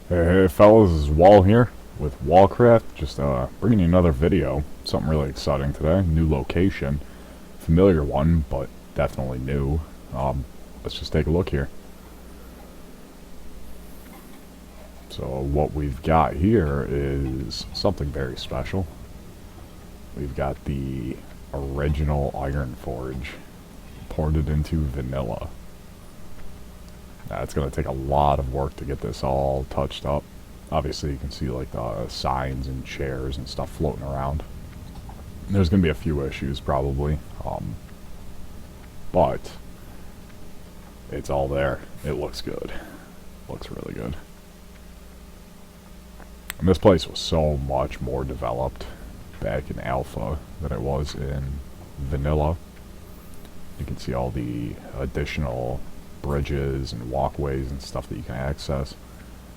Hey fellas, this is Wall here with Wallcraft. Just bringing you another video. Something really exciting today. New location, familiar one, but definitely new. Let's just take a look here. So what we've got here is something very special. We've got the original Ironforge ported into vanilla. Now, it's going to take a lot of work to get this all touched up. Obviously, you can see like the signs and chairs and stuff floating around. There's going to be a few issues probably, but it's all there. It looks good. Looks really good. And this place was so much more developed back in Alpha than it was in Vanilla. You can see all the additional bridges and walkways and stuff that you can access.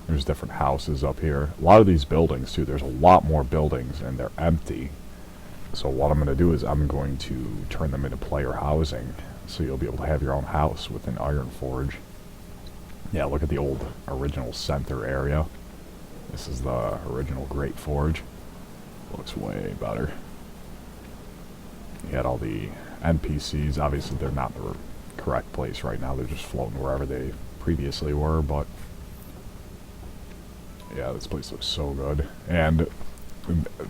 There's different houses up here. A lot of these buildings too, there's a lot more buildings and they're empty. So what I'm going to do is I'm going to turn them into player housing, so you'll be able to have your own house within Ironforge. Yeah, look at the old original center area. This is the original Great Forge. Looks way better. You had all the NPCs. Obviously they're not in the correct place right now. They're just floating wherever they previously were, but yeah, this place looks so good. And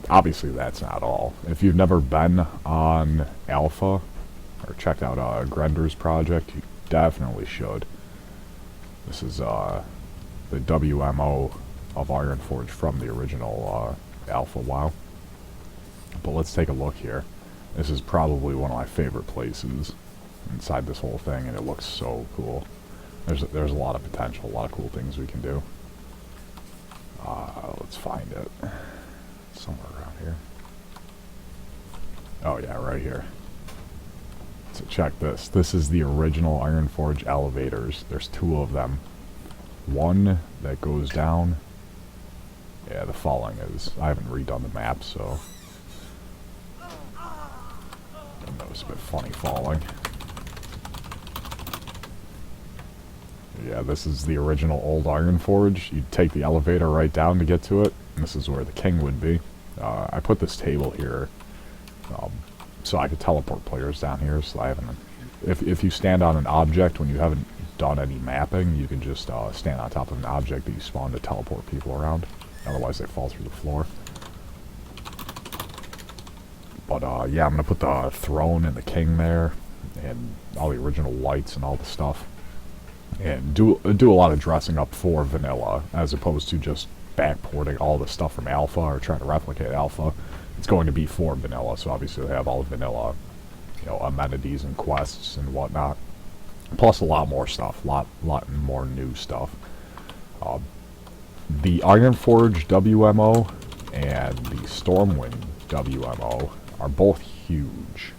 obviously that's not all. If you've never been on Alpha or checked out Grender's project, you definitely should. This is the WMO of Ironforge from the original Alpha WoW. But let's take a look here. This is probably one of my favorite places inside this whole thing, and it looks so cool. There's a lot of potential, a lot of cool things we can do. Let's find it. Somewhere around here. Oh yeah, right here. So check this. This is the original Ironforge elevators. There's two of them. One that goes down. Yeah, the following is... I haven't redone the map, so... that was a bit funny falling. Yeah, this is the original old Ironforge. You take the elevator right down to get to it, and this is where the king would be. I put this table here so I could teleport players down here. So I haven't. If you stand on an object when you haven't done any mapping, you can just stand on top of an object that you spawn to teleport people around. Otherwise, they fall through the floor. But yeah, I'm gonna put the throne and the king there, and all the original lights and all the stuff, and do a lot of dressing up for vanilla, as opposed to just backporting all the stuff from Alpha or trying to replicate Alpha. It's going to be for vanilla, so obviously they have all the vanilla, amenities and quests and whatnot, plus a lot more stuff, lot more new stuff. The Ironforge WMO and the Stormwind WMO are both huge.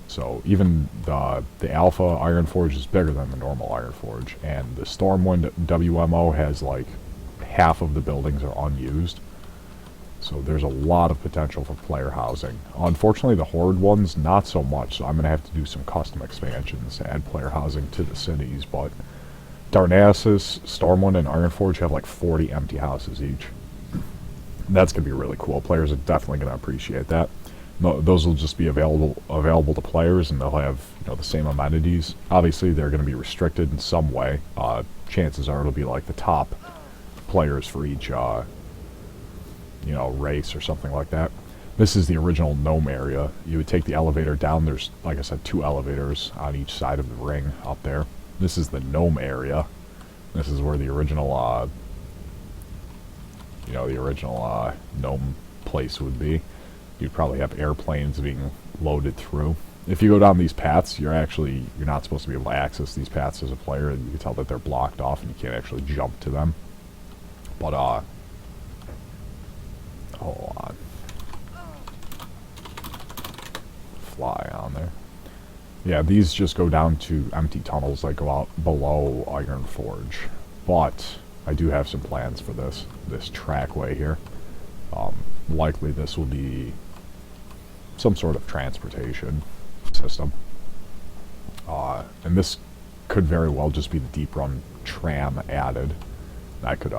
So even the Alpha Ironforge is bigger than the normal Ironforge, and the Stormwind WMO has like half of the buildings are unused. So there's a lot of potential for player housing. Unfortunately, the Horde ones, not so much, so I'm going to have to do some custom expansions to add player housing to the cities, but Darnassus, Stormwind, and Ironforge have like 40 empty houses each. That's going to be really cool. Players are definitely going to appreciate that. No, those will just be available to players, and they'll have the same amenities. Obviously, they're going to be restricted in some way. Chances are it'll be like the top players for each race or something like that. This is the original gnome area. You would take the elevator down. There's, like I said, 2 elevators on each side of the ring up there. This is the gnome area. This is where the original gnome place would be. You'd probably have airplanes being loaded through. If you go down these paths, you're not supposed to be able to access these paths as a player, and you can tell that they're blocked off and you can't actually jump to them. But hold on. Fly on there. Yeah, these just go down to empty tunnels that go out below Ironforge. But I do have some plans for this trackway here. Likely this will be some sort of transportation system. And this could very well just be the deep run tram added. I could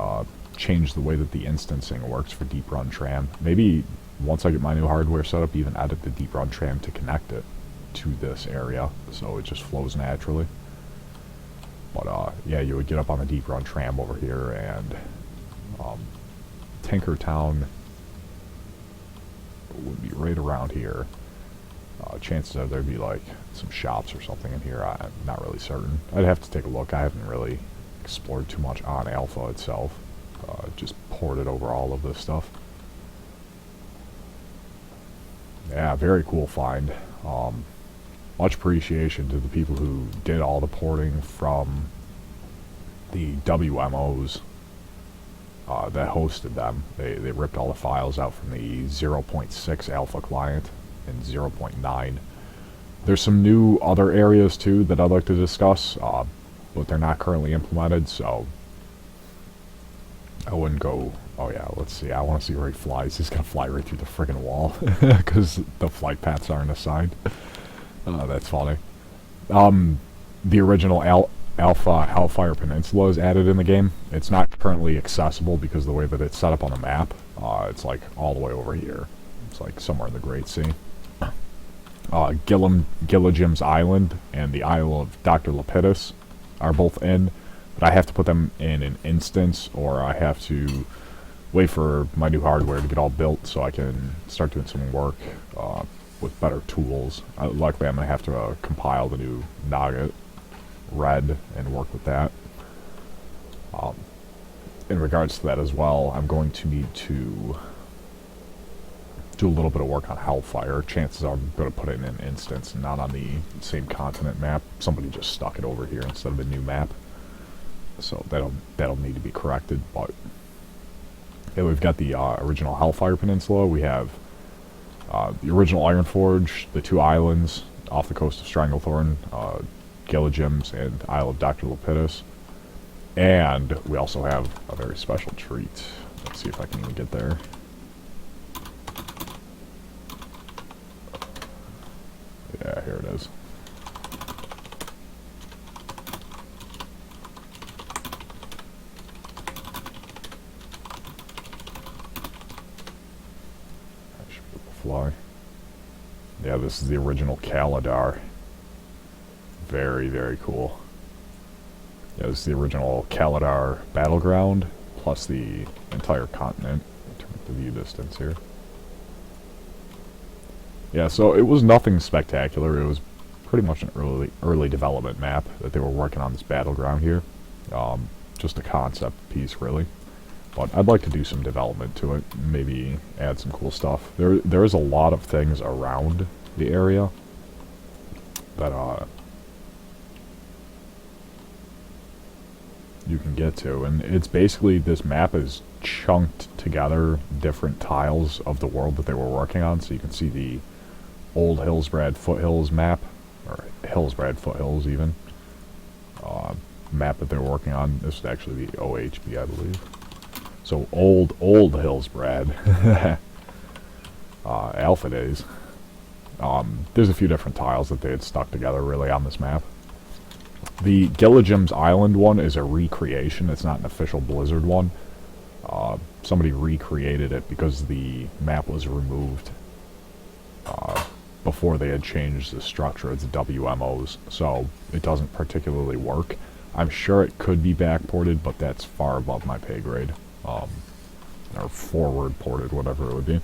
change the way that the instancing works for Deep Run Tram. Maybe once I get my new hardware set up, even edit the Deep Run Tram to connect it to this area, so it just flows naturally. But yeah, you would get up on the Deep Run Tram over here, and Tinkertown would be right around here. Chances are there'd be like some shops or something in here. I'm not really certain. I'd have to take a look. I haven't really explored too much on Alpha itself. Just ported over all of this stuff. Yeah, very cool find. Much appreciation to the people who did all the porting from the WMOs that hosted them. They ripped all the files out from the 0.6 alpha client and 0.9. There's some new other areas too that I'd like to discuss, but they're not currently implemented, so I wouldn't go... Oh yeah, let's see. I want to see where he flies. He's going to fly right through the friggin' wall because the flight paths aren't assigned. That's funny. The original Alpha Hellfire Peninsula is added in the game. It's not currently accessible because of the way that it's set up on the map. It's like all the way over here. It's like somewhere in the Great Sea. Gilligam's Island and the Isle of Dr. Lepidus are both in, but I have to put them in an instance, or I have to wait for my new hardware to get all built so I can start doing some work with better tools. Luckily, I'm going to have to compile the new Nugget Red and work with that. In regards to that as well, I'm going to need to do a little bit of work on Hellfire. Chances are I'm going to put it in an instance and not on the same continent map. Somebody just stuck it over here instead of a new map. So that'll need to be corrected, but yeah, we've got the original Hellfire Peninsula. We have the original Ironforge, the two islands off the coast of Stranglethorn, Gilligam's and Isle of Dr. Lepidus. And we also have a very special treat. Let's see if I can even get there. Yeah, here it is. I should be able to fly. Yeah, this is the original Kaladar. Very, very cool. Yeah, this is the original Kaladar battleground, plus the entire continent. Turn up the view distance here. Yeah, so it was nothing spectacular. It was pretty much an early development map that they were working on this battleground here. Just a concept piece, really. But I'd like to do some development to it, maybe add some cool stuff. There is a lot of things around the area that you can get to, and it's basically, this map is chunked together different tiles of the world that they were working on, so you can see the old Hillsbrad Foothills map, or Hillsbrad Foothills even, map that they're working on. This would actually be OHB, I believe. So old Hillsbrad, Alpha days. There's a few different tiles that they had stuck together really on this map. The Gilligam's Island one is a recreation. It's not an official Blizzard one. Somebody recreated it because the map was removed before they had changed the structure of the WMOs, so it doesn't particularly work. I'm sure it could be backported, but that's far above my pay grade. Or forward ported, whatever it would be.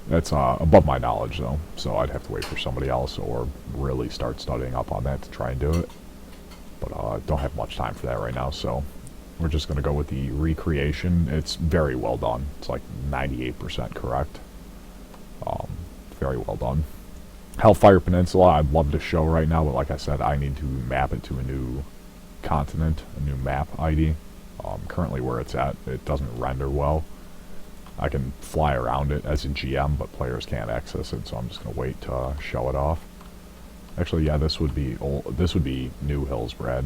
That's above my knowledge, though, so I'd have to wait for somebody else or really start studying up on that to try and do it. But don't have much time for that right now, so we're just going to go with the recreation. It's very well done. It's like 98% correct. Very well done. Hellfire Peninsula, I'd love to show right now, but like I said, I need to map it to a new continent, a new map ID. Currently where it's at, it doesn't render well. I can fly around it as a GM, but players can't access it, so I'm just going to wait to show it off. Actually, yeah, this would be new Hillsbrad,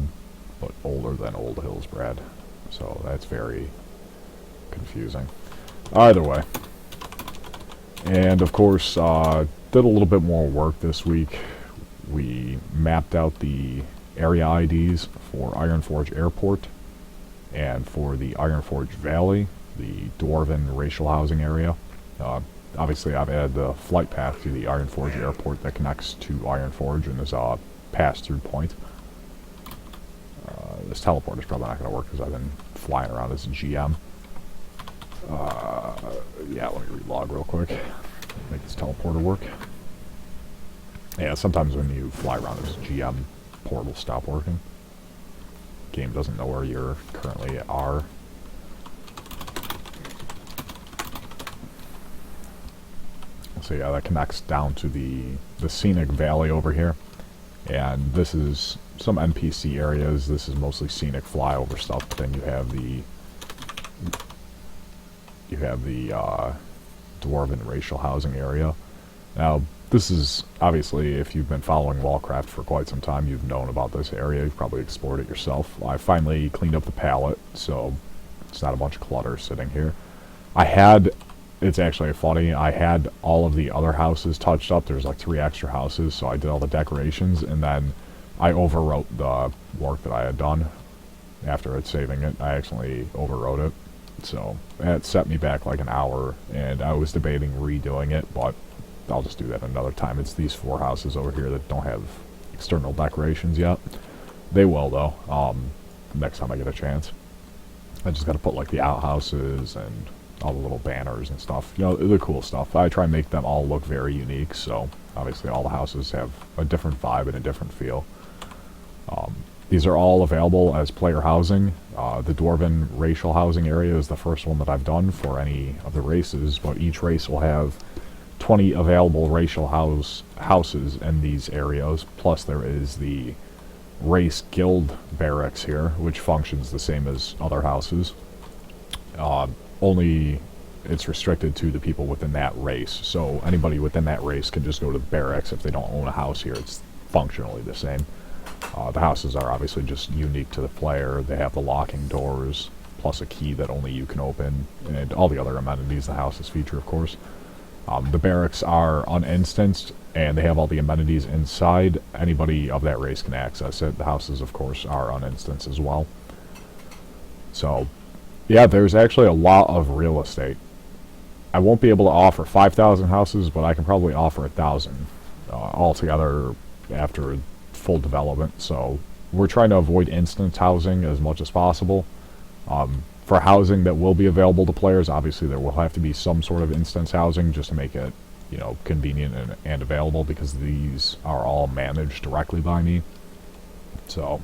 but older than old Hillsbrad. So that's very confusing. Either way. And of course, did a little bit more work this week. We mapped out the area IDs for Ironforge Airport. and for the Ironforge Valley, the Dwarven racial housing area. Obviously, I've added the flight path to the Ironforge airport that connects to Ironforge and is a pass-through point. This teleport is probably not going to work because I've been flying around as a GM. Yeah, let me relog real quick. Make this teleporter work. Yeah, sometimes when you fly around as a GM, portals stop working. Game doesn't know where you currently are. So yeah, that connects down to the scenic valley over here. And this is some NPC areas. This is mostly scenic flyover stuff. But then you have the Dwarven racial housing area. Now, this is obviously, if you've been following Wallcraft for quite some time, you've known about this area. You've probably explored it yourself. I finally cleaned up the palette, so it's not a bunch of clutter sitting here. It's actually funny, I had all of the other houses touched up. There's like 3 extra houses, so I did all the decorations, and then I overwrote the work that I had done. After saving it, I accidentally overwrote it. So that set me back like an hour, and I was debating redoing it, but I'll just do that another time. It's these 4 houses over here that don't have external decorations yet. They will, though, next time I get a chance. I just gotta put like the outhouses and all the little banners and stuff. You know, the cool stuff. I try and make them all look very unique, so obviously all the houses have a different vibe and a different feel. These are all available as player housing. The Dwarven racial housing area is the first one that I've done for any of the races, but each race will have 20 available racial houses in these areas, plus there is the race guild barracks here, which functions the same as other houses. Only it's restricted to the people within that race, so anybody within that race can just go to the barracks if they don't own a house here. It's functionally the same. The houses are obviously just unique to the player. They have the locking doors, plus a key that only you can open, and all the other amenities the houses feature, of course. The barracks are uninstanced, and they have all the amenities inside. Anybody of that race can access it. The houses, of course, are uninstanced as well. So, yeah, there's actually a lot of real estate. I won't be able to offer 5,000 houses, but I can probably offer 1,000 altogether after full development. So we're trying to avoid instance housing as much as possible. For housing that will be available to players, obviously there will have to be some sort of instance housing just to make it, you know, convenient and available, because these are all managed directly by me. So,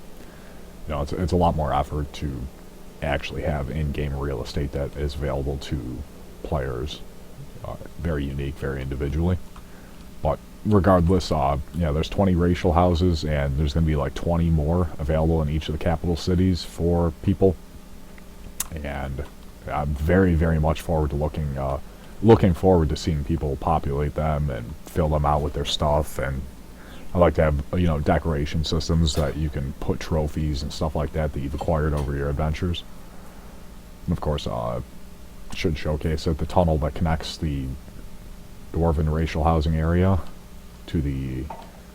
you know, it's a lot more effort to actually have in-game real estate that is available to players. Very unique, very individually. But regardless, you know, there's 20 racial houses, and there's going to be like 20 more available in each of the capital cities for people. And I'm very, very much forward to looking forward to seeing people populate them and fill them out with their stuff. And I like to have, you know, decoration systems that you can put trophies and stuff like that you've acquired over your adventures. And of course, should showcase it, the tunnel that connects the Dwarven racial housing area to the...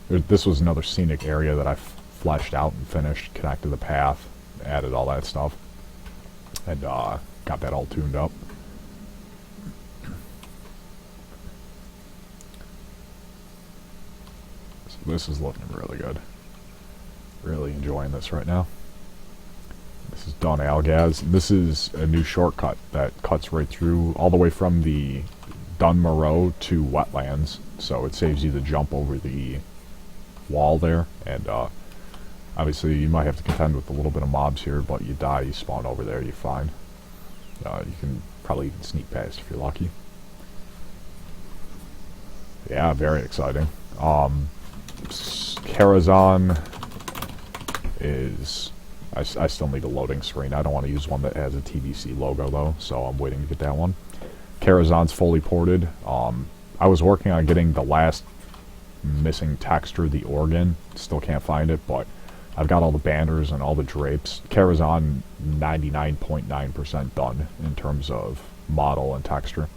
This was another scenic area that I fleshed out and finished, connected the path, added all that stuff, and got that all tuned up. So this is looking really good. Really enjoying this right now. This is Dun Algaz. This is a new shortcut that cuts right through, all the way from the Dun Moreau to wetlands, so it saves you the jump over the wall there, and obviously you might have to contend with a little bit of mobs here, but you die, you spawn over there, you're fine. You can probably even sneak past if you're lucky. Yeah, very exciting. Carazon is... I still need a loading screen. I don't want to use one that has a TBC logo, though, so I'm waiting to get that one. Carazon's fully ported. I was working on getting the last missing texture, the organ. Still can't find it, but I've got all the banners and all the drapes. Carazon 99.9% done in terms of model and texture.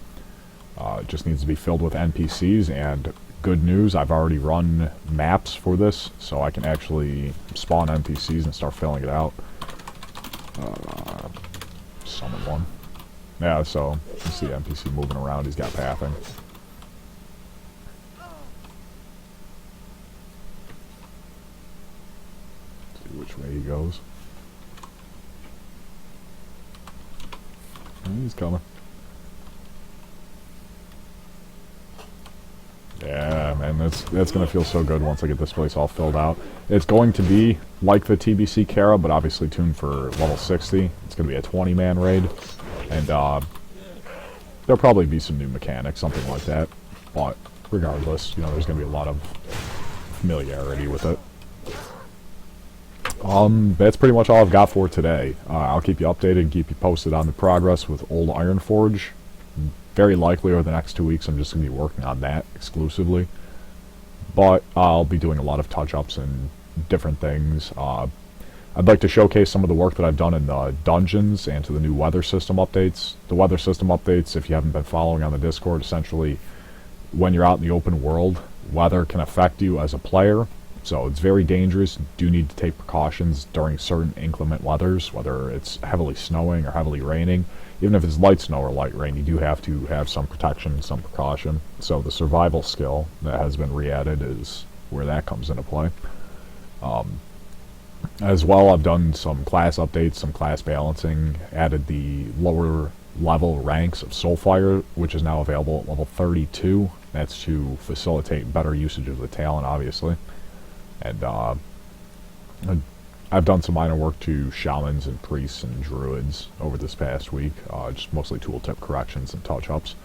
It just needs to be filled with NPCs, and good news, I've already run maps for this, so I can actually spawn NPCs and start filling it out. summon one. Yeah, so you see NPC moving around. He's got pathing. See which way he goes. And he's coming. Yeah, man, that's gonna feel so good once I get this place all filled out. It's going to be like the TBC Kara, but obviously tuned for level 60. It's gonna be a 20-man raid, and there'll probably be some new mechanics, something like that. But regardless, you know, there's gonna be a lot of familiarity with it. That's pretty much all I've got for today. I'll keep you updated, keep you posted on the progress with Old Ironforge. Very likely over the next 2 weeks I'm just going to be working on that exclusively. But I'll be doing a lot of touch-ups and different things. I'd like to showcase some of the work that I've done in the dungeons and to the new weather system updates. The weather system updates, if you haven't been following on the Discord, essentially when you're out in the open world, weather can affect you as a player. So it's very dangerous. You do need to take precautions during certain inclement weathers, whether it's heavily snowing or heavily raining. Even if it's light snow or light rain, you do have to have some protection, some precaution. So the survival skill that has been re-added is where that comes into play. As well, I've done some class updates, some class balancing, added the lower level ranks of Soulfire, which is now available at level 32. That's to facilitate better usage of the talent, obviously. And I've done some minor work to Shamans and Priests and Druids over this past week, just mostly tooltip corrections and touch-ups.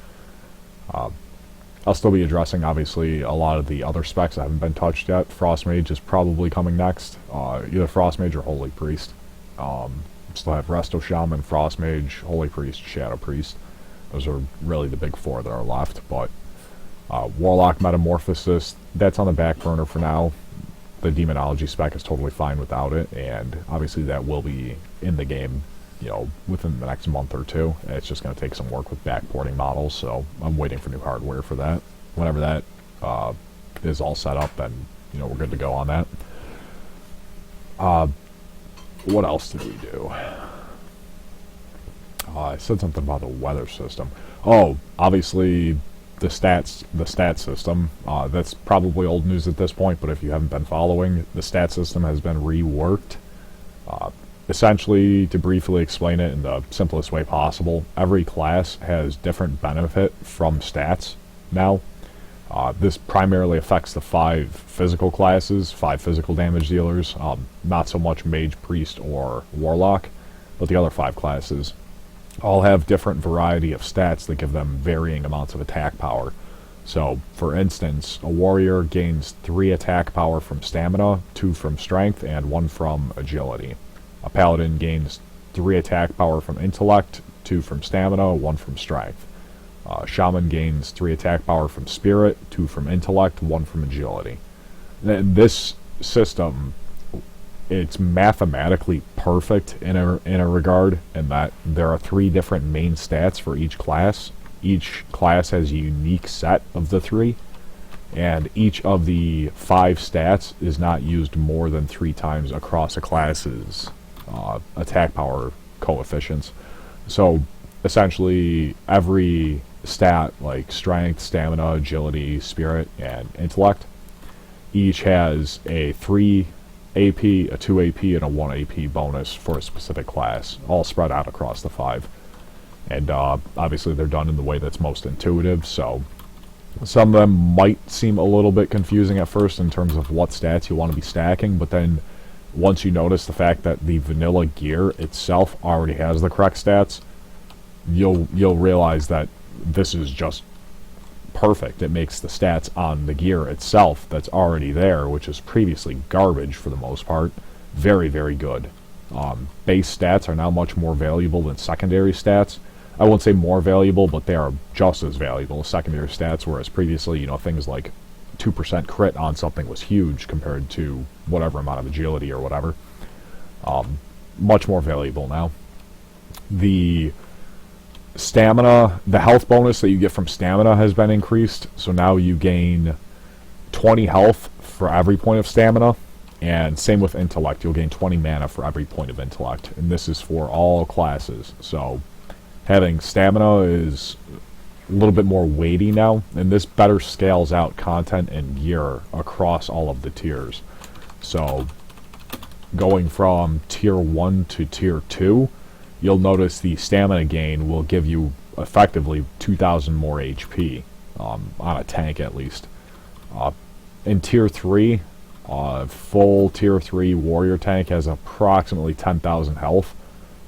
I'll still be addressing, obviously, a lot of the other specs that haven't been touched yet. Frost Mage is probably coming next, either Frost Mage or Holy Priest. Still have Resto Shaman, Frost Mage, Holy Priest, Shadow Priest. Those are really the big four that are left, but Warlock Metamorphosis, that's on the back burner for now. The Demonology spec is totally fine without it, and obviously that will be in the game, you know, within the next month or two. It's just going to take some work with backporting models, so I'm waiting for new hardware for that. Whenever that is all set up, then, you know, we're good to go on that. What else did we do? I said something about the weather system. Oh, obviously the stat system. That's probably old news at this point, but if you haven't been following, the stat system has been reworked. Essentially, to briefly explain it in the simplest way possible, every class has different benefit from stats now. This primarily affects the 5 physical classes, 5 physical damage dealers, not so much Mage, Priest, or Warlock, but the other 5 classes all have different variety of stats that give them varying amounts of attack power. So, for instance, a warrior gains 3 attack power from stamina, 2 from strength, and 1 from agility. A paladin gains 3 attack power from intellect, 2 from stamina, 1 from strength. Shaman gains 3 attack power from spirit, 2 from intellect, 1 from agility. This system, it's mathematically perfect in a regard, in that there are 3 different main stats for each class. Each class has a unique set of the 3, and each of the 5 stats is not used more than 3 times across a class's attack power coefficients. So essentially every stat, like strength, stamina, agility, spirit, and intellect, each has a 3 AP, a 2 AP, and a 1 AP bonus for a specific class, all spread out across the 5. And obviously they're done in the way that's most intuitive, so some of them might seem a little bit confusing at first in terms of what stats you want to be stacking, but then once you notice the fact that the vanilla gear itself already has the correct stats, you'll realize that this is just perfect. It makes the stats on the gear itself that's already there, which is previously garbage for the most part, very, very good. Base stats are now much more valuable than secondary stats. I won't say more valuable, but they are just as valuable as secondary stats, whereas previously, you know, things like 2% crit on something was huge compared to whatever amount of agility or whatever. Much more valuable now. The stamina, the health bonus that you get from stamina has been increased, so now you gain 20 health for every point of stamina, And same with intellect, you'll gain 20 mana for every point of intellect, and this is for all classes. So having stamina is a little bit more weighty now, and this better scales out content and gear across all of the tiers. So going from tier 1 to tier 2, you'll notice the stamina gain will give you effectively 2,000 more HP, on a tank at least. In tier 3, full tier 3 warrior tank has approximately 10,000 health.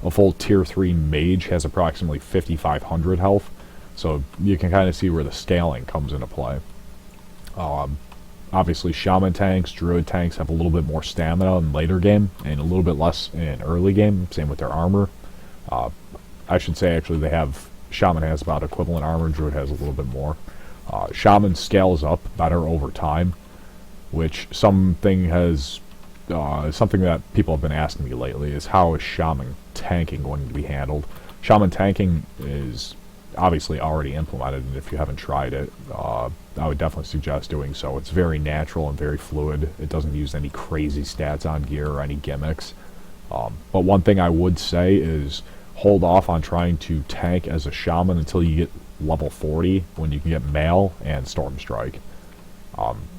A full tier 3 mage has approximately 5,500 health. So you can kind of see where the scaling comes into play. Obviously shaman tanks, druid tanks have a little bit more stamina in later game, and a little bit less in early game, same with their armor. I should say actually shaman has about equivalent armor, druid has a little bit more. Shaman scales up better over time, which something that people have been asking me lately is how is shaman tanking going to be handled. Shaman tanking is obviously already implemented, and if you haven't tried it, I would definitely suggest doing so. It's very natural and very fluid. It doesn't use any crazy stats on gear or any gimmicks. But one thing I would say is hold off on trying to tank as a shaman until you get level 40, when you can get mail and storm strike.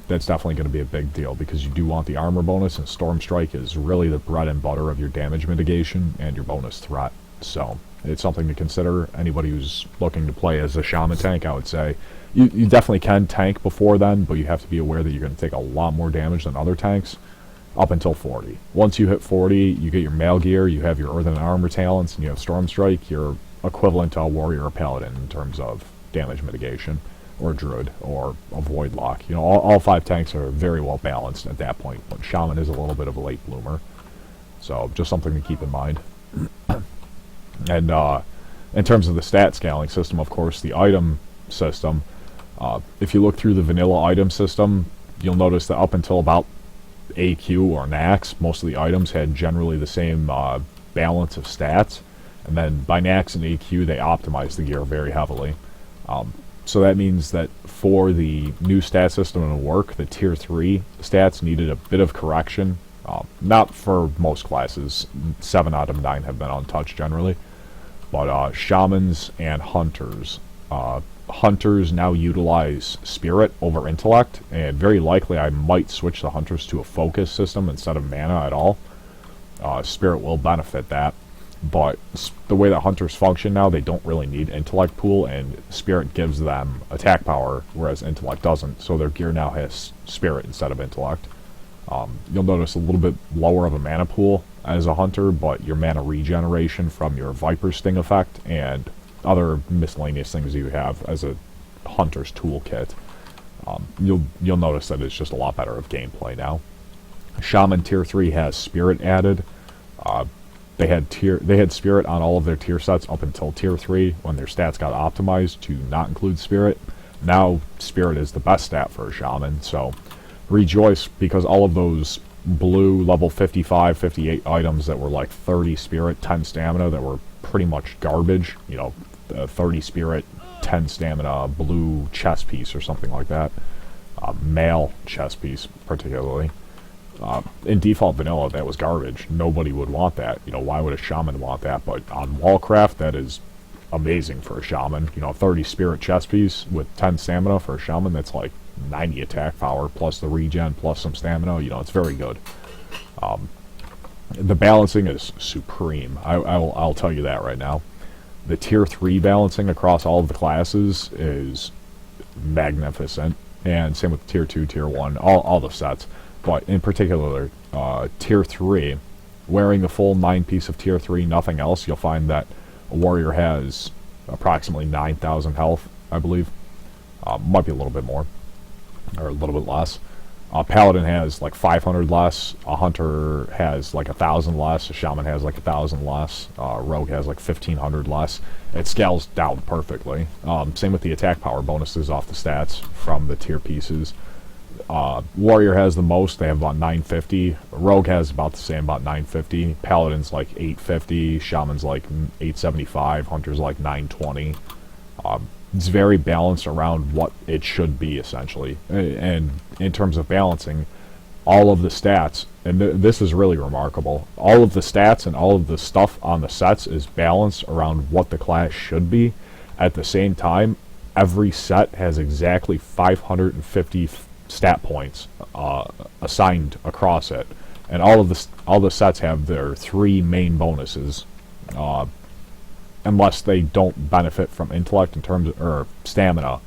That's definitely going to be a big deal, because you do want the armor bonus, and storm strike is really the bread and butter of your damage mitigation and your bonus threat. So it's something to consider. Anybody who's looking to play as a shaman tank, I would say you definitely can tank before then, but you have to be aware that you're going to take a lot more damage than other tanks up until 40. Once you hit 40, you get your mail gear, you have your earthen and armor talents, and you have storm strike. You're equivalent to a warrior or paladin in terms of damage mitigation, or druid, or a void lock. You know, all 5 tanks are very well balanced at that point, but shaman is a little bit of a late bloomer. So just something to keep in mind. And in terms of the stat scaling system, of course, the item system, if you look through the vanilla item system, you'll notice that up until about AQ or Nax, most of the items had generally the same balance of stats, and then by Nax and AQ they optimized the gear very heavily. So that means that for the new stat system to work, the tier 3 stats needed a bit of correction. Not for most classes, 7 out of 9 have been untouched generally, but shamans and hunters. Hunters now utilize spirit over intellect, and very likely I might switch the hunters to a focus system instead of mana at all. Spirit will benefit that, but the way that hunters function now, they don't really need intellect pool, and spirit gives them attack power, whereas intellect doesn't, so their gear now has spirit instead of intellect. You'll notice a little bit lower of a mana pool as a hunter, but your mana regeneration from your Viper Sting effect and other miscellaneous things you have as a hunter's toolkit, you'll notice that it's just a lot better of gameplay now. Shaman tier 3 has spirit added. They had spirit on all of their tier sets up until tier 3, when their stats got optimized to not include spirit. Now spirit is the best stat for a shaman, so rejoice, because all of those blue level 55, 58 items that were like 30 spirit, 10 stamina, that were pretty much garbage, 30 spirit, 10 stamina, blue chest piece or something like that, male chest piece particularly. In default vanilla, that was garbage. Nobody would want that. Why would a shaman want that? But on Wallcraft, that is amazing for a shaman. 30 spirit chest piece with 10 stamina for a shaman, that's like 90 attack power, plus the regen, plus some stamina. It's very good. The balancing is supreme. I'll tell you that right now. The tier 3 balancing across all of the classes is magnificent, and same with tier 2, tier 1, all the sets. But in particular, tier 3, wearing the full 9-piece of tier 3, nothing else, you'll find that a warrior has approximately 9,000 health, I believe. Might be a little bit more, or a little bit less. Paladin has like 500 less, a hunter has like 1,000 less, a shaman has like 1,000 less, rogue has like 1,500 less. It scales down perfectly. Same with the attack power bonuses off the stats from the tier pieces. Warrior has the most, they have about 950. Rogue has about the same, about 950. Paladin's like 850, Shaman's like 875, Hunter's like 920. It's very balanced around what it should be, essentially. And in terms of balancing, all of the stats, and this is really remarkable, all of the stats and all of the stuff on the sets is balanced around what the class should be. At the same time, every set has exactly 550 stat points assigned across it, and all the sets have their 3 main bonuses, unless they don't benefit from intellect in terms of, or stamina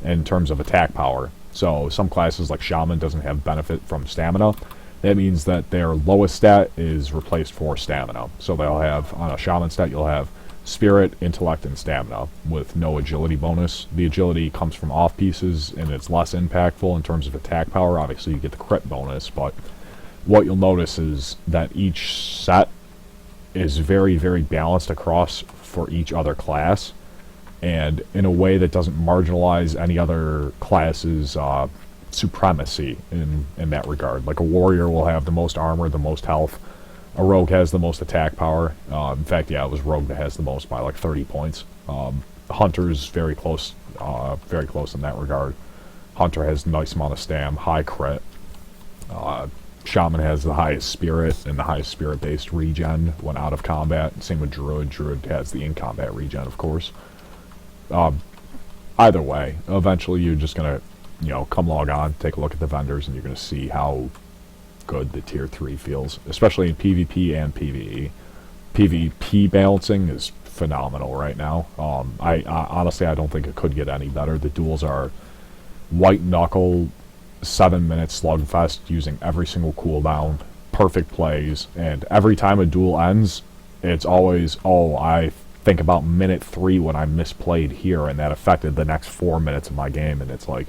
in terms of attack power. So some classes like Shaman doesn't have benefit from stamina. That means that their lowest stat is replaced for stamina. So they'll have, on a Shaman stat, you'll have Spirit, Intellect, and Stamina with no agility bonus. The agility comes from off pieces, and it's less impactful in terms of attack power. Obviously, you get the crit bonus, but what you'll notice is that each set is very, very balanced across for each other class, and in a way that doesn't marginalize any other class's supremacy in that regard. Like a warrior will have the most armor, the most health. A rogue has the most attack power. In fact, yeah, it was rogue that has the most by like 30 points. Hunter's very close in that regard. Hunter has a nice amount of stam, high crit. Shaman has the highest spirit and the highest spirit-based regen when out of combat. Same with Druid. Druid has the in-combat regen, of course. Either way, eventually you're just gonna, come log on, take a look at the vendors, and you're gonna see how good the tier 3 feels, especially in PvP and PvE. PvP balancing is phenomenal right now. I honestly, I don't think it could get any better. The duels are white knuckle, 7-minute slugfest using every single cooldown, perfect plays, and every time a duel ends, it's always, oh, I think about minute 3 when I misplayed here, and that affected the next 4 minutes of my game, and it's like,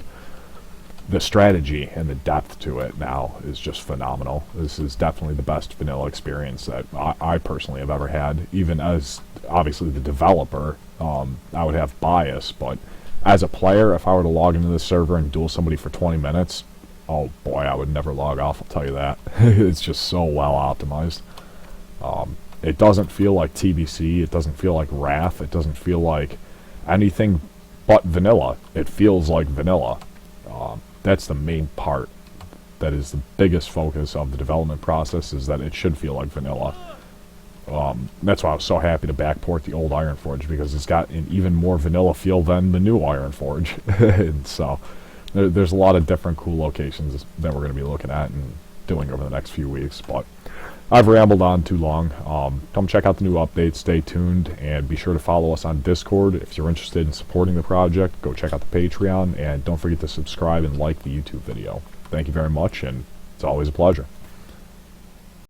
the strategy and the depth to it now is just phenomenal. This is definitely the best vanilla experience that I personally have ever had. Even as, obviously, the developer, I would have bias, but as a player, if I were to log into this server and duel somebody for 20 minutes, oh boy, I would never log off, I'll tell you that. It's just so well optimized. It doesn't feel like TBC, it doesn't feel like Wrath, it doesn't feel like anything but vanilla. It feels like vanilla. That's the main part. That is the biggest focus of the development process, is that it should feel like vanilla. That's why I was so happy to backport the old Ironforge, because it's got an even more vanilla feel than the new Ironforge. And so there's a lot of different cool locations that we're going to be looking at and doing over the next few weeks, but I've rambled on too long. Come check out the new updates, stay tuned, and be sure to follow us on Discord. If you're interested in supporting the project, go check out the Patreon, and don't forget to subscribe and like the YouTube video. Thank you very much, and it's always a pleasure.